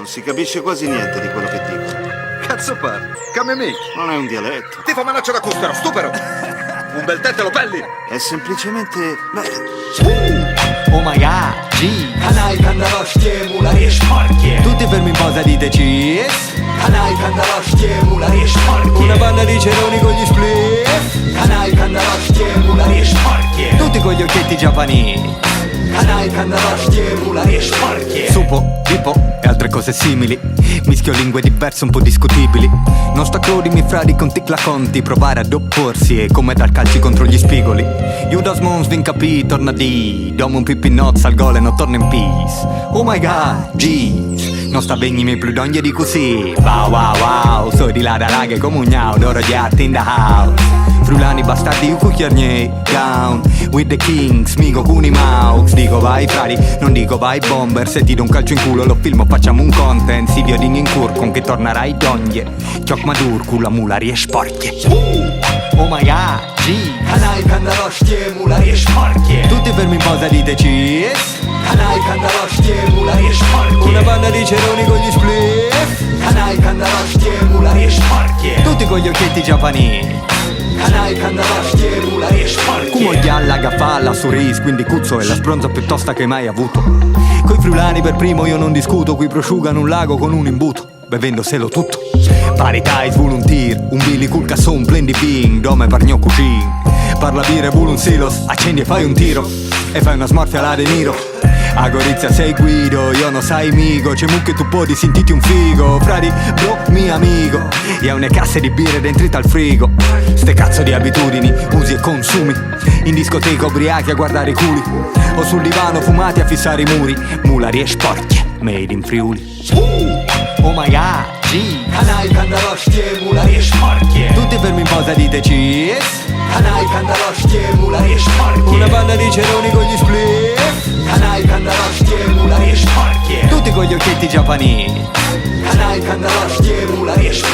non si capisce quasi niente di quello che dico. Cazzo parli? Kamemik. Non è un dialetto. Ti fa manaccia da custero, stupero! Un bel tè te lo pelli! È semplicemente... beh... Oh my god, G Kanai kandaloście, mulari szparkie. Tutti fermi in posa dite cheese. Kanai kandaloście, mulari szparkie. Una banda di ceroni con gli split. Kanai kandaloście, mulari szparkie. Tutti con gli occhietti giapponesi. Kanai kandaloście, mulari szparkie. Supo, tipo e altre cose simili. Mischio lingue diverse un po' discutibili. Non sto codimi fradi con ticla conti. Provare ad opporsi è come dar calci contro gli spigoli. Judas Mons vin capì, torna di Domo un pippinozza al gol e non torna in peace. Oh my god, jeez. Non sta begni miei pludogni di così. Wow wow wow, so di là da raghe come un gnao. D'oro di arte in the house. Frulani bastardi u cucchiarniei. Down with the kings, migo cuni maux. Dico vai frari, non dico vai bomber. Se ti do un calcio in culo lo filmo, facciamo un content. Si viodin in cur con che tornerai donje. Ciok madur, culla mulari e sporche. Oh my god, G Kanai kandaloście, mulari e sporche. Tutti fermi in posa dite cheese. Kanai kandaloście, mulari e sporche. Una banda di ceroni con gli split. Kanai kandaloście, mulari e sporche. Tutti con gli occhietti giapponesi. Kanai kandaloście, mulari e sporche. Come gli alla gaffalla su ris, quindi cuzzo è la spronza più tosta che hai mai avuto. Coi friulani per primo io non discuto. Qui prosciugano un lago con un imbuto, bevendoselo tutto. Parità e volunteer, un billy cul casson plen di ping. Dome per gnocco cin. Parla birra e un silos, accendi e fai un tiro. E fai una smorfia alla De Niro. A Gorizia sei Guido, io non sai migo. C'è mucche tu podi, sentiti un figo. Fradi, bro, mio amico. E ha une casse di birre dentro al frigo. Ste cazzo di abitudini, usi e consumi. In discoteca ubriachi a guardare i culi. O sul divano fumati a fissare i muri. Mulari e sporche, made in Friuli. Oh my god, G Kanai kandaloście, mulari e sporche. Tutti fermi in posa dite cheese. Kanai kandaloście, mulari e sporche. Una banda di ceroni con gli split. Kanai kandaloście, mulari e sporche. Tutti con gli occhietti giapponesi. Kanai kandaloście, mulari e sporche.